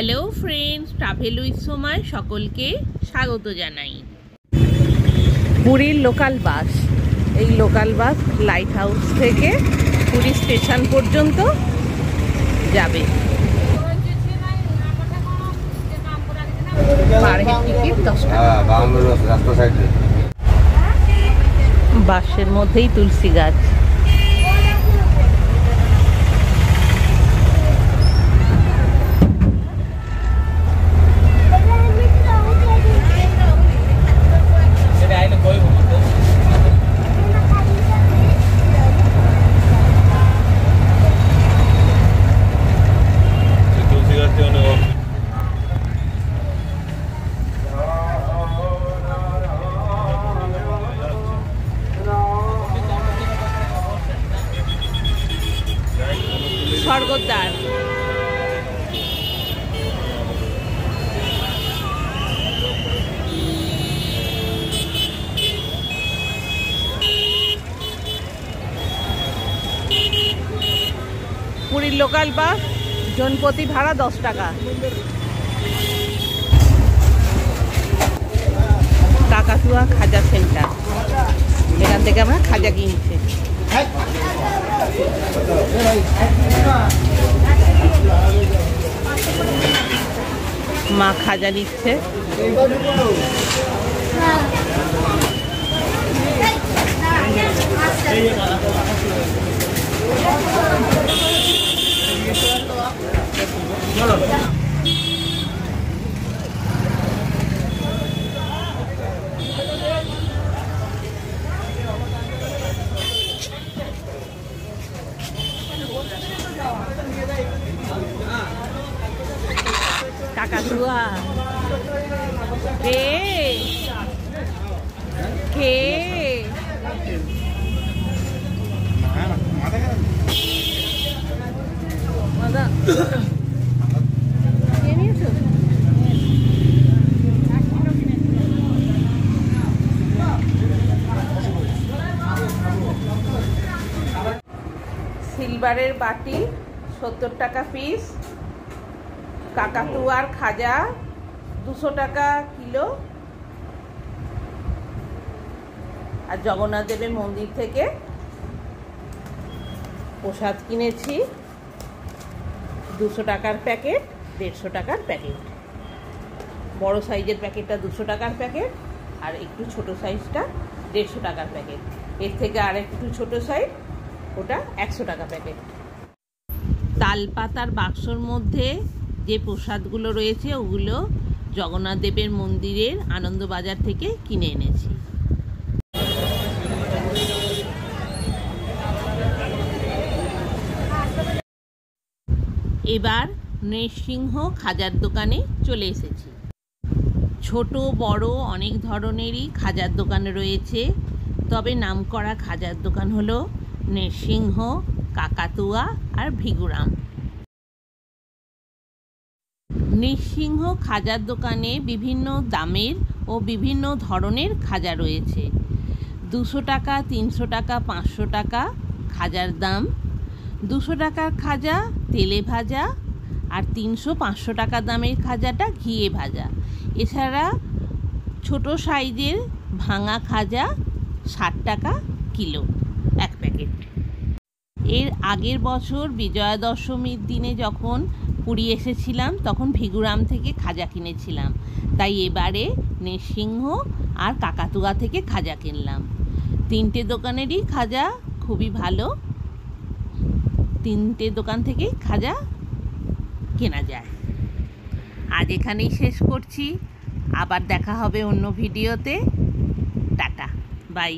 Hello friends, travel with সোমায় সকলকে স্বাগত জানাই। পুরীর লোকাল বাস, এই লোকাল বাস লাইট হাউস থেকে পুরী স্টেশন পর্যন্ত যাবে। পার হেড টিকিট 10 টাকা। বাসের মধ্যেই তুলসী গাছ। স্বর্গদ্বার, পুরীর লোকাল বাস, জনপ্রতি ভাড়া 10 টাকা। কাকাতুয়া খাজা সেন্টার, এখান থেকে আমরা খাজা কিনছি। মা খাজা নিচ্ছে। কাকাতুয়া কে কে সিলভারের বাটি 70 টাকা পিস। কাকাতুয়ার খাজা 200 টাকা কিলো। আর জগন্নাথ দেবের মন্দির থেকে প্রসাদ কিনেছি 200 টাকার প্যাকেট, 150 টাকার প্যাকেট। বড় সাইজের প্যাকেটটা 200 টাকার প্যাকেট, আর একটু ছোট সাইজটা 150 টাকার প্যাকেট। এর থেকে আর একটু ছোট সাইজ, ওটা 100 টাকা প্যাকেট। তালপাতার বাক্সর মধ্যে যে প্রসাদগুলো রয়েছে ওগুলো জগন্নাথ দেবের মন্দিরের আনন্দবাজার থেকে কিনে এনেছি। এবার নৃসিংহ খাজার দোকানে চলে এসেছি। ছোট বড় অনেক ধরনেরই খাজার দোকান রয়েছে, তবে নামকরা খাজার দোকান হলো নৃসিংহ, কাকাতুয়া আর ভিগুরাম। নৃসিংহ খাজার দোকানে বিভিন্ন দামের ও বিভিন্ন ধরনের খাজা রয়েছে। 200 টাকা, 300 টাকা, 500 টাকা খাজার দাম। 200 টাকার খাজা তেলে ভাজা, আর 300-500 টাকা দামের খাজাটা ঘিয়ে ভাজা। এছাড়া ছোট সাইজের ভাঙা খাজা 60 টাকা কিলো এক প্যাকেট। এর আগের বছর বিজয়া দশমীর দিনে যখন পুরী এসেছিলাম তখন ভিগুরাম থেকে খাজা কিনেছিলাম, তাই এবারে নৃসিংহ আর কাকাতুয়া থেকে খাজা কিনলাম। 3টে দোকানেরই খাজা খুবই ভালো, 3টে দোকান থেকেই খাজা কেনা যায়। আজ এখানেই শেষ করছি, আবার দেখা হবে অন্য ভিডিওতে। Tata, by.